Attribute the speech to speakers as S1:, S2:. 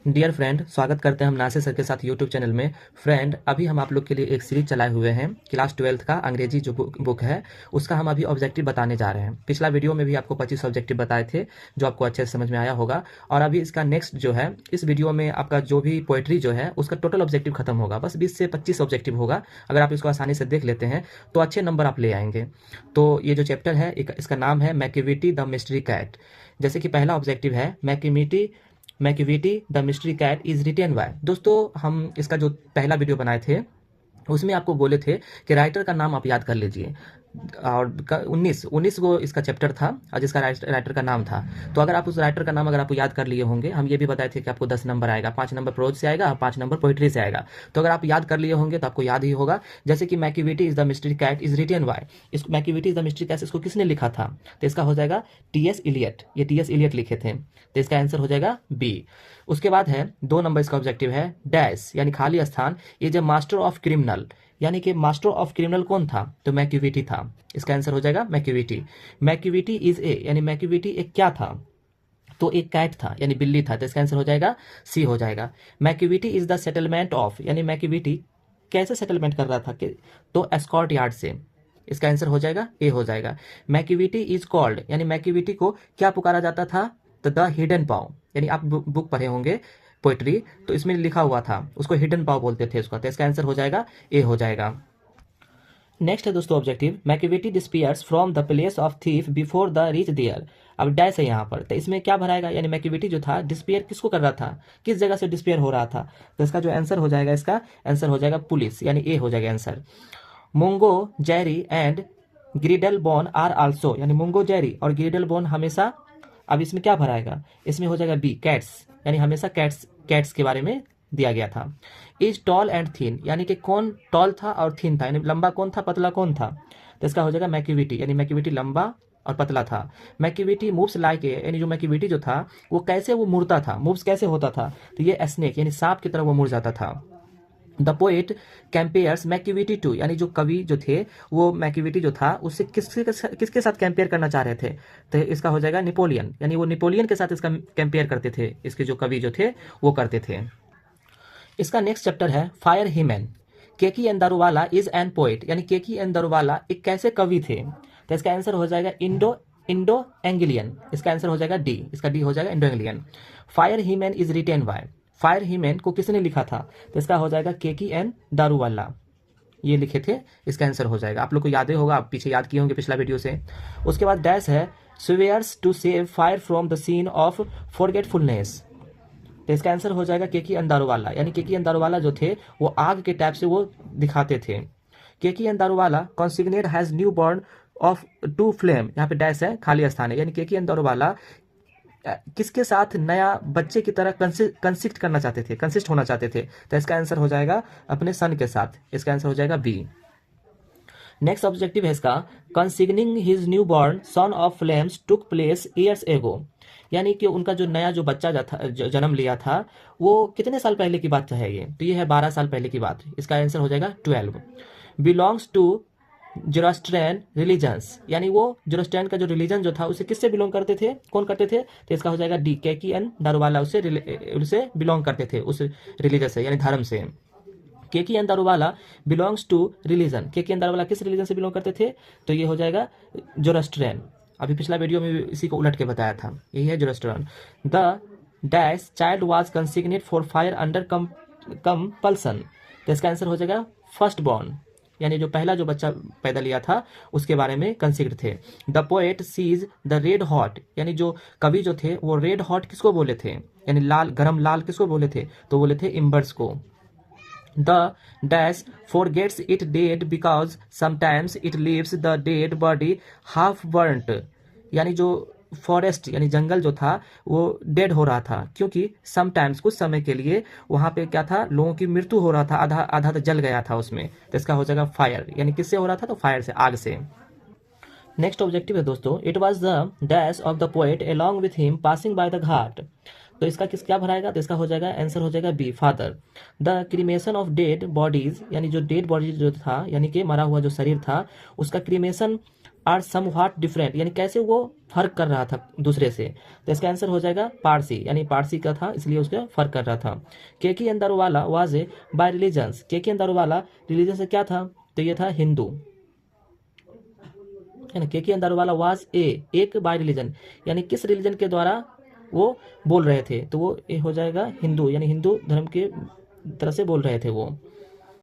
S1: Dear friend, स्वागत करते हैं हम नासिर सर के साथ यूट्यूब चैनल में। फ्रेंड, अभी हम आप लोग के लिए एक सीरीज चलाए हुए हैं। क्लास 12th का अंग्रेजी जो बुक है उसका हम अभी ऑब्जेक्टिव बताने जा रहे हैं। पिछला वीडियो में भी आपको 25 ऑब्जेक्टिव बताए थे जो आपको अच्छे से समझ में आया होगा। और अभी इसका नेक्स्ट जो है, इस वीडियो में आपका जो भी पोएट्री जो है उसका टोटल ऑब्जेक्टिव खत्म होगा। बस 20 से 25 ऑब्जेक्टिव होगा। अगर आप इसको आसानी से देख लेते हैं तो अच्छे नंबर आप ले आएंगे। तो ये जो चैप्टर है इसका नाम है मैकिविटी द मिस्ट्री कैट। जैसे कि पहला ऑब्जेक्टिव है Macavity the mystery cat is written by. दोस्तों, हम इसका जो पहला वीडियो बनाए थे उसमें आपको बोले थे कि राइटर का नाम आप याद कर लीजिए। और 19 को इसका चैप्टर था और जिसका राइटर का नाम था। तो अगर आप उस राइटर का नाम अगर आप याद कर लिए होंगे, हम ये भी बताए थे कि आपको 10 नंबर आएगा, 5 नंबर प्रोज से आएगा और 5 नंबर पोइट्री से आएगा। तो अगर आप याद कर लिए होंगे तो आपको याद ही होगा। जैसे कि Macavity is the mystery cat is written by. इस Macavity is the mystery cat इसको किसने लिखा था? तो इसका हो जाएगा टी.एस. इलियट। ये टी.एस. इलियट लिखे थे, तो इसका आंसर हो जाएगा बी। उसके बाद है 2 नंबर इसका ऑब्जेक्टिव है डैश यानी खाली स्थान is a master of criminal. यानी कि मास्टर ऑफ क्रिमिनल कौन था? तो मैकिविटी था। इसका आंसर हो जाएगा मैकिविटी। मैकिविटी इज ए यानी मैकिविटी एक क्या था? तो एक कैट था यानी बिल्ली था। तो इसका आंसर हो जाएगा सी हो जाएगा। मैकिविटी इज द सेटलमेंट ऑफ यानी मैकिविटी कैसे सेटलमेंट कर रहा था कि तो एस्कॉर्ट यार्ड से। इसका आंसर हो जाएगा ए हो जाएगा। मैकिविटी इज कॉल्ड यानी मैकिविटी को क्या पुकारा जाता था? तो द हिडन पाव। यानी आप बुक पढ़े होंगे पोइट्री, तो इसमें लिखा हुआ था उसको हिडन पाव बोलते थे उसका। तो इसका आंसर हो जाएगा ए हो जाएगा। नेक्स्ट है दोस्तों objective Macavity disappears from the place of thief before the reach there. अब डैश है यहाँ पर, तो इसमें क्या भराएगा? यानी मैकिविटी जो था डिस्पियर किसको कर रहा था, किस जगह से डिस्पियर हो रहा था? तो इसका जो आंसर हो जाएगा, इसका आंसर हो जाएगा पुलिस यानी ए हो जाएगा answer. Mungojerrie and Griddlebone are also यानी मोंगो जेरी और ग्रिडल बोन हमेशा। अब इसमें क्या भराएगा? इसमें हो जाएगा बी कैट्स यानी हमेशा कैट्स के बारे में दिया गया था। इज टॉल एंड थीन यानी कि कौन टॉल था और थीन था, यानी लंबा कौन था पतला कौन था? तो इसका हो जाएगा मैकिविटी यानी मैकिविटी लंबा और पतला था। मैकिविटी मूव्स लाइक ए यानी जो मैकिविटी जो था वो कैसे वो मुड़ता था, मूव्स कैसे होता था? तो ये स्नेक यानी सांप की तरह वो मुड़ जाता था। द पोएट कैंपेयर्स मैकिविटी टू यानी जो कवि जो थे वो मैकिविटी जो था उससे किसके साथ कंपेयर करना चाह रहे थे? तो इसका हो जाएगा नेपोलियन यानी वो नेपोलियन के साथ इसका कंपेयर करते थे। इसके जो कवि जो थे वो करते थे। इसका नेक्स्ट चैप्टर है fire hymn. Keki N Daruwalla is an poet यानी केकी एन दारूवाला एक कैसे कवि थे? तो इसका आंसर हो जाएगा इंडो एंग्लियन। इसका आंसर हो जाएगा डी। इसका डी हो जाएगा Indo Anglian. Fire He-Man is written bye. Fire He-Man को किसने लिखा था? तो इसका हो जाएगा केकी एन दारूवाला, ये लिखे थे। इसका आंसर हो जाएगा। आप लोग को याद ही होगा, आप पीछे याद किए होंगे पिछला वीडियो से। उसके बाद डैश है swears to save fire from the scene of forgetfulness. तो इसका आंसर हो जाएगा केकी अंदारोवाला यानी केकी अंदारोवाला जो थे वो आग के टैप से वो दिखाते थे। Keki Daruwalla consigned has new born of to flame. यहाँ पे डैश है खाली स्थान है यानी केकी अंदारोवाला किसके साथ नया बच्चे की तरह कंसिस्ट करना चाहते थे, कंसिस्ट होना चाहते थे? तो इसका आंसर हो जाएगा अपने सन के साथ। इसका आंसर हो जाएगा बी। नेक्स्ट ऑब्जेक्टिव है इसका consigning his new born son of flames took place years ago. यानी कि उनका जो नया जो बच्चा जन्म लिया था वो कितने साल पहले की बात है ये? तो ये है 12 साल पहले की बात। इसका आंसर हो जाएगा 12। बिलोंग्स टू जोरास्ट्रियन रिलीजन्स यानी वो जोरास्ट्रियन का जो रिलीजन जो था उसे किससे बिलोंग करते थे, कौन करते थे? तो इसका हो जाएगा डी केकी एन दारूवाला उससे बिलोंग करते थे, उस रिलीजन से यानी धर्म से। Keki N Daruwalla belongs to religion. Keki N Daruwalla किस रिलीजन से बिलोंग करते थे? तो ये हो जाएगा जोरास्ट्रियन। अभी पिछला वीडियो में इसी को उलट के बताया था, यही है Zoroastrian. The dash child was consigned for fire under compulsion. तो इसका आंसर हो जाएगा फर्स्ट बॉर्न यानी जो पहला जो बच्चा पैदा लिया था उसके बारे में कंसिग्ड थे। The poet sees the red hot यानी जो कवि जो थे वो रेड हॉट किसको बोले थे? यानी लाल गरम लाल किसको बोले थे? तो बोले थे इम्बर्स को। The dash forgets it dead because sometimes it leaves the dead body half burnt। यानी जो फॉरेस्ट यानी जंगल जो था वो डेड हो रहा था क्योंकि समटाइम्स कुछ समय के लिए वहां पे क्या था, लोगों की मृत्यु हो रहा था, आधा आधा तो जल गया था उसमें। तो इसका हो जाएगा फायर यानी किससे हो रहा था? तो फायर से, आग से। नेक्स्ट ऑब्जेक्टिव है दोस्तों it was the dash of the poet along with him passing by the ghat. तो इसका क्या भराएगा, तो इसका हो जाएगा आंसर हो जाएगा B, father. The cremation of dead bodies, यानी जो डेड बॉडीज जो था, यानी कि मरा हुआ जो शरीर था, उसका क्रीमेशन आर समव्हाट डिफरेंट, यानी कैसे वो फर्क कर रहा था दूसरे से। तो इसका आंसर हो जाएगा पारसी, यानी पारसी का था इसलिए उसका फर्क कर रहा था। Keki N Daruwalla was a by religions, Keki N Daruwalla religion से क्या था, तो ये था हिंदू, है ना। केकी एंड दारूवाला वाज एक बाय रिलीजन, यानी किस रिलीजन के द्वारा वो बोल रहे थे, तो वो ये हो जाएगा हिंदू, यानी हिंदू धर्म के तरह से बोल रहे थे वो।